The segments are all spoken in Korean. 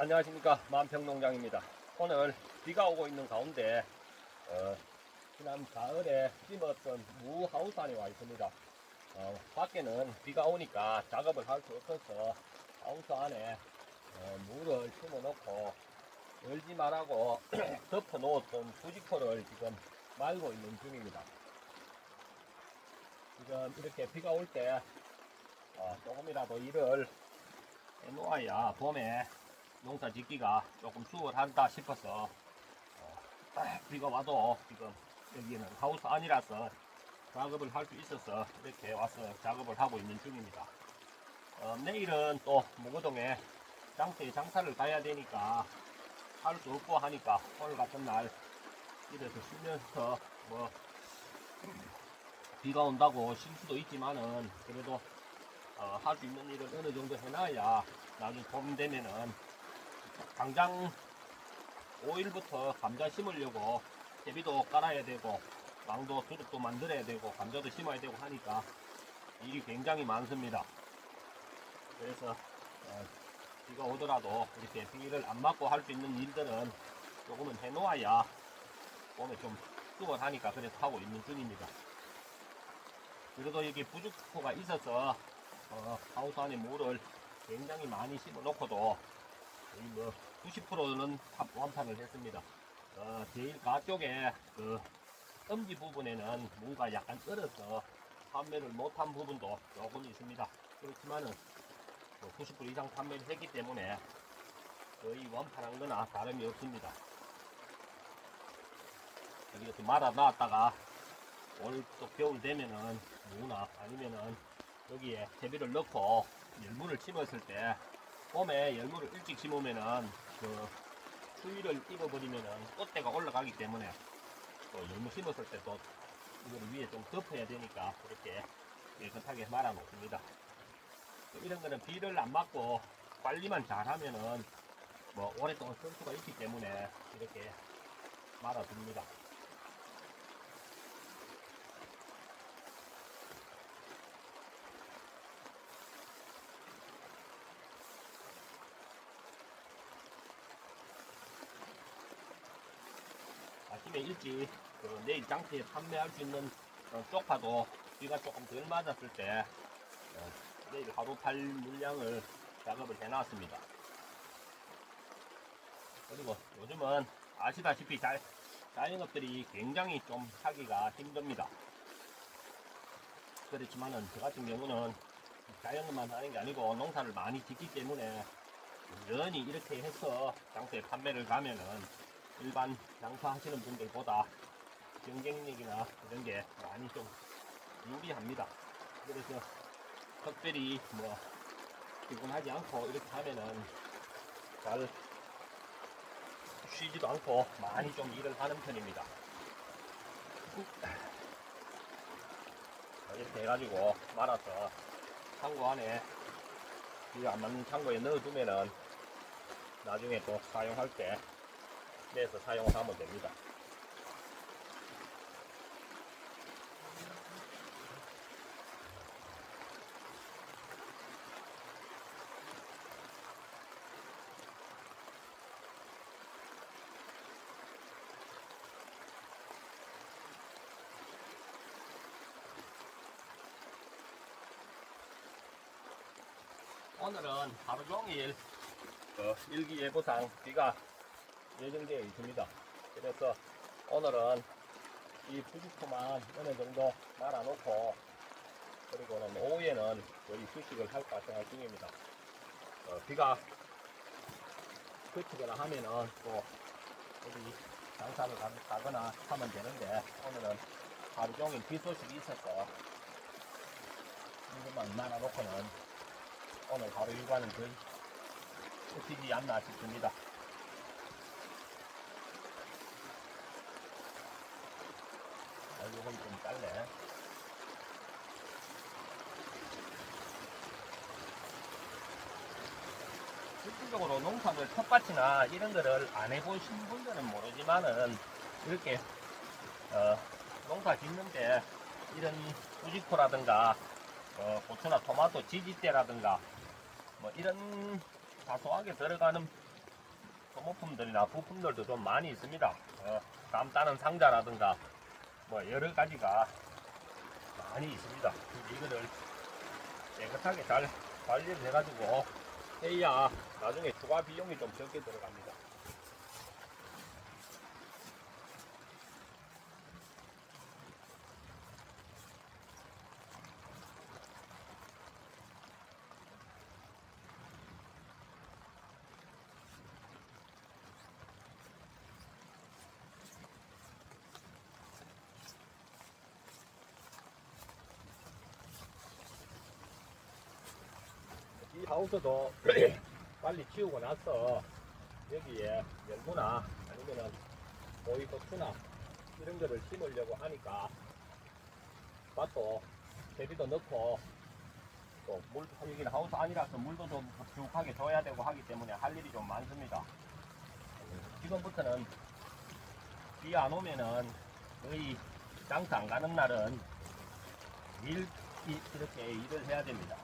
안녕하십니까, 만평농장입니다. 오늘 비가 오고 있는 가운데 지난 가을에 심었던 무 하우스 안에 와 있습니다. 밖에는 비가 오니까 작업을 할 수 없어서 하우스 안에 무를 심어 놓고 열지 말라고 덮어 놓았던 부직포를 지금 말고 있는 중입니다. 지금 이렇게 비가 올 때 조금이라도 일을 해놓아야 봄에 농사 짓기가 조금 수월하다 싶어서 비가 와도 지금 여기는 하우스 안이라서 작업을 할 수 있어서 이렇게 와서 작업을 하고 있는 중입니다. 내일은 또 무거동에 장터에 장사를 가야 되니까 할 수 없고 하니까 오늘 같은 날 이래서 쉬면서 뭐 비가 온다고 쉴 수도 있지만은 그래도 할 수 있는 일을 어느 정도 해놔야 나중에 봄 되면은 당장 5일부터 감자 심으려고 대비도 깔아야 되고 망도 두릅도 만들어야 되고 감자도 심어야 되고 하니까 일이 굉장히 많습니다. 그래서 비가 오더라도 이렇게 비를 안 맞고 할 수 있는 일들은 조금은 해놓아야 봄에 좀 수월하니까 그래서 하고 있는 중입니다. 그래도 여기 부직포가 있어서 하우스 안에 물을 굉장히 많이 심어 놓고도 뭐 90%는 완판을 했습니다. 제일 가쪽에 그 엄지 부분에는 무가 약간 얼어서 판매를 못한 부분도 조금 있습니다. 그렇지만은 90% 이상 판매를 했기 때문에 거의 완판한 거나 다름이 없습니다. 이렇게 말아 놨다가 올 또 겨울 되면은 무나 아니면은 여기에 재비를 넣고 열무를 심었을 때 봄에 열무를 일찍 심으면은 그 추위를 입어버리면은 꽃대가 올라가기 때문에 또 열무 심었을 때 또 이거를 위에 좀 덮어야 되니까 이렇게 깨끗하게 말아 놓습니다. 이런 거는 비를 안 맞고 관리만 잘하면은 뭐 오랫동안 쓸 수가 있기 때문에 이렇게 말아 둡니다. 아침에 일찍 내일 장터에 판매할 수 있는 쪽파도 비가 조금 덜 맞았을 때 내일 하루 팔 물량을 작업을 해놨습니다. 그리고 요즘은 아시다시피 자영업들이 굉장히 좀 하기가 힘듭니다. 그렇지만은 저 같은 경우는 자영업만 하는 게 아니고 농사를 많이 짓기 때문에 여전히 이렇게 해서 장터에 판매를 가면은 일반 장사하시는 분들보다 경쟁력이나 이런 게 많이 좀 유리합니다. 그래서 특별히 뭐 피곤하지 않고 이렇게 하면은 잘 쉬지도 않고 많이 좀 일을 하는 편입니다. 이렇게 해가지고 말아서 창고 안에 비가 안 맞는 창고에 넣어두면은 나중에 또 사용할 때 내서 사용을 하면 됩니다. 오늘은 하루 종일 일기예보상 비가 예정되어 있습니다. 그래서 오늘은 이 부직포만 어느 정도 말아놓고 그리고는 오후에는 거의 휴식을 할까 생각 중입니다. 비가 그치거나 하면은 또 어디 장사를 가거나 하면 되는데 오늘은 하루 종일 비 소식이 있어서 이것만 말아놓고는 오늘 하루 일과는 거의 끝이지 않나 싶습니다. 이건 좀 짧네. 실질적으로 농사를 텃밭이나 이런 거를 안 해보신 분들은 모르지만은 이렇게 농사 짓는데 이런 부직포라든가 고추나 토마토 지지대라든가 뭐 이런 사소하게 들어가는 소모품들이나 부품들도 좀 많이 있습니다. 감 따는 상자라든가 뭐 여러 가지가 많이 있습니다. 이거를 깨끗하게 잘 관리를 해가지고 해야 나중에 추가 비용이 좀 적게 들어갑니다. 이 하우스도 빨리 치우고 나서 여기에 열무나 아니면은 오이고추나 이런 거를 심으려고 하니까 밭도 대비도 넣고 또 물, 여기는 하우스 아니라서 물도 좀 흡족하게 줘야 되고 하기 때문에 할 일이 좀 많습니다. 지금부터는 비 안 오면은 거의 장사 안 가는 날은 이렇게 일을 해야 됩니다.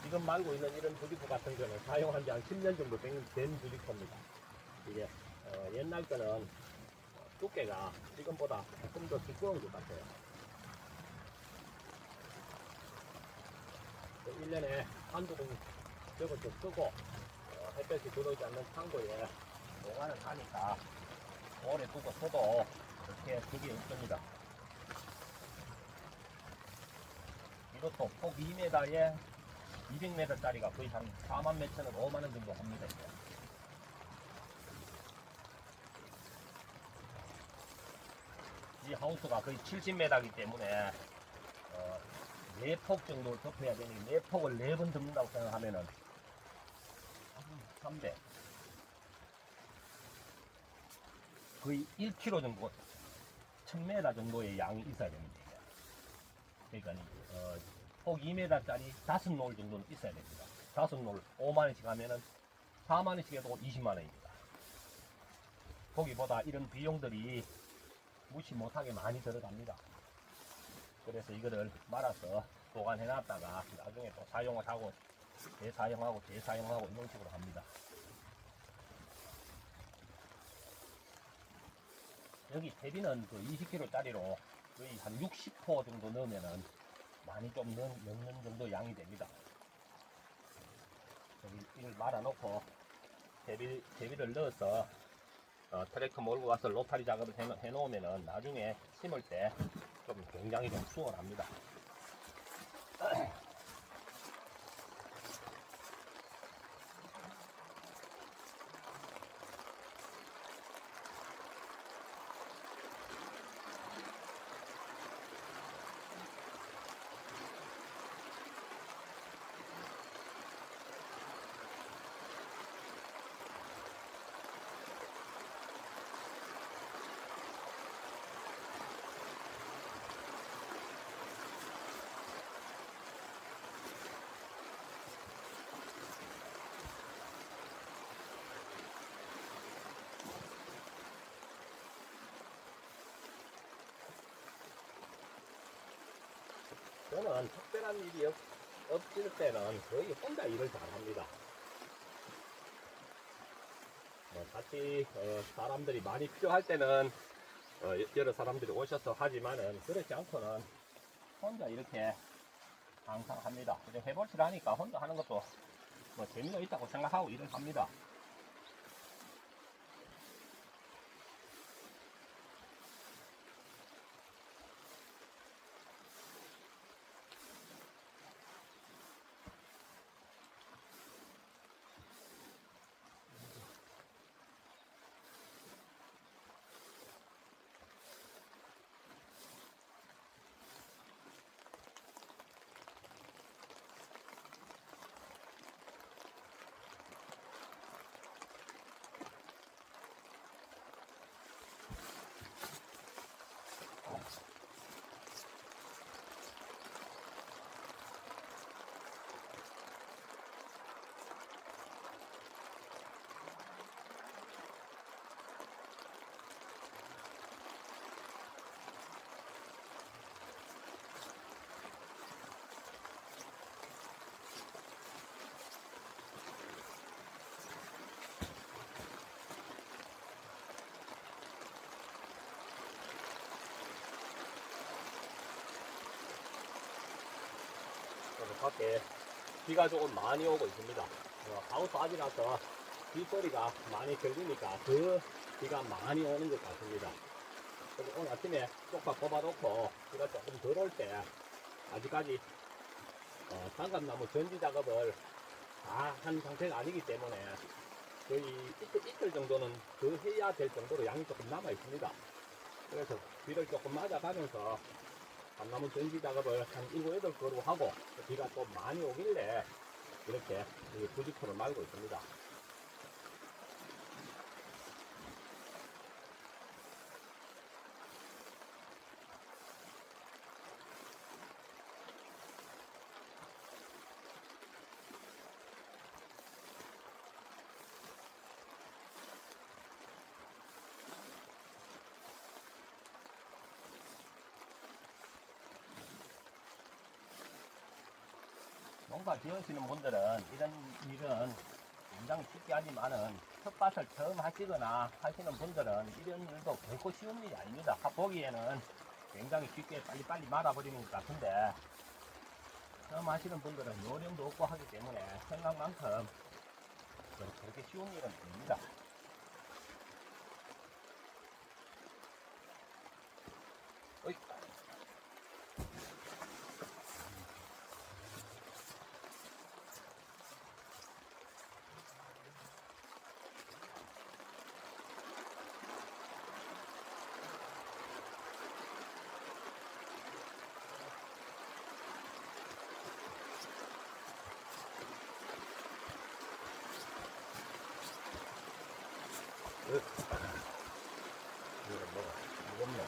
지금 말고 있는 이런 부디코 같은 거는 사용한 지 한 10년 정도 된 부디코입니다. 이게 옛날 거는 두께가 지금보다 조금 더 두꺼운 것 같아요. 1년에 한두 번 저거 좀 쓰고 햇볕이 들어오지 않는 창고에 보관을 하니까 오래 두고 써도 그렇게 그게 없습니다. 이것도 폭 2m에 200m짜리가 거의 한 4만 몇천원, 5만원 정도 합니다. 이 하우스가 거의 70m이기 때문에 4폭 정도를 덮어야 되니 4폭을 4번 덮는다고 생각하면은 300 거의 1kg 정도 1000m 정도의 양이 있어야 됩니다. 그러니까 폭 2m짜리 5롤 정도는 있어야 됩니다. 5롤 5만원씩 하면은 4만원씩 해도 20만원입니다. 거기보다 이런 비용들이 무시 못하게 많이 들어갑니다. 그래서 이거를 말아서 보관해 놨다가 나중에 또 사용을 하고 재사용하고 재사용하고 이런 식으로 합니다. 여기 대비는 그 20kg짜리로 거의 한 60호 정도 넣으면은 많이 좀 넣는 정도 양이 됩니다. 이걸 말아놓고 대비를 넣어서 트랙터 몰고 가서 로타리 작업을 해놓으면은 나중에 심을 때 좀 굉장히 좀 수월합니다. 저는 특별한 일이 없을 때는 거의 혼자 일을 잘 합니다. 같이 사람들이 많이 필요할 때는 여러 사람들이 오셔서 하지만은 그렇지 않고는 혼자 이렇게 항상 합니다. 근데 해볼줄 하니까 혼자 하는 것도 뭐 재미가 있다고 생각하고 일을 합니다. 밖에 비가 조금 많이 오고 있습니다. 하우스 안이라서 빗소리가 많이 들리니까 그 비가 많이 오는 것 같습니다. 그래서 오늘 아침에 쪽파 뽑아놓고 비가 조금 덜 올 때 아직까지 장갑나무 전지 작업을 다 한 상태가 아니기 때문에 거의 이틀 정도는 더 해야 될 정도로 양이 조금 남아 있습니다. 그래서 비를 조금 맞아가면서 감나무 전지 작업을 한 7, 8그루 하고 비가 또 많이 오길래 이렇게 부직포를 말고 있습니다. 농사 지으시는 분들은 이런 일은 굉장히 쉽게 하지만은 텃밭을 처음 하시거나 하시는 분들은 이런 일도 결코 쉬운 일이 아닙니다. 보기에는 굉장히 쉽게 빨리빨리 말아버리는 것 같은데 처음 하시는 분들은 요령도 없고 하기 때문에 생각만큼 그렇게 쉬운 일은 아닙니다. 어이. 이거 뭐가 무겁네.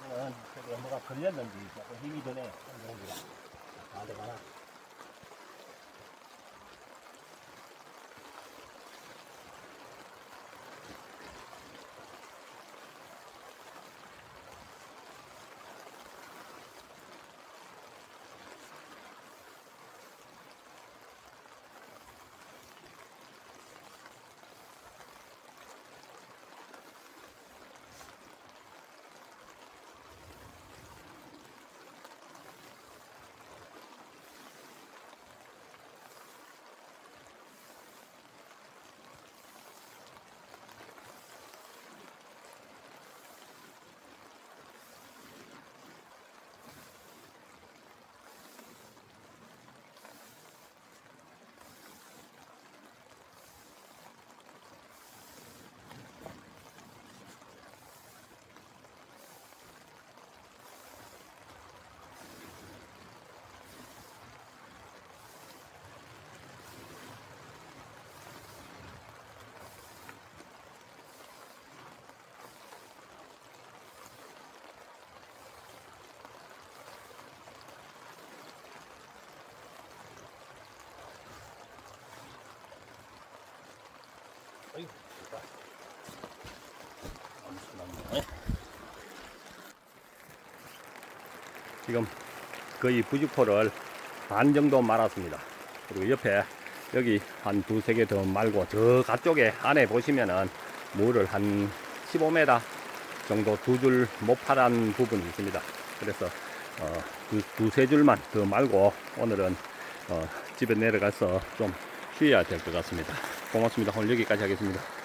이거는 저기 뭐가 걸렸는지 조금 힘이 드네. 여기가 나한테 가나? 어이, 지금 거의 부직포를 반 정도 말았습니다. 그리고 옆에 여기 한 두세 개 더 말고 저 가쪽에 안에 보시면은 물을 한 15m 정도 두 줄 못 파란 부분이 있습니다. 그래서 두세 줄만 더 말고 오늘은 집에 내려가서 좀 쉬어야 될 것 같습니다. 고맙습니다. 오늘 여기까지 하겠습니다.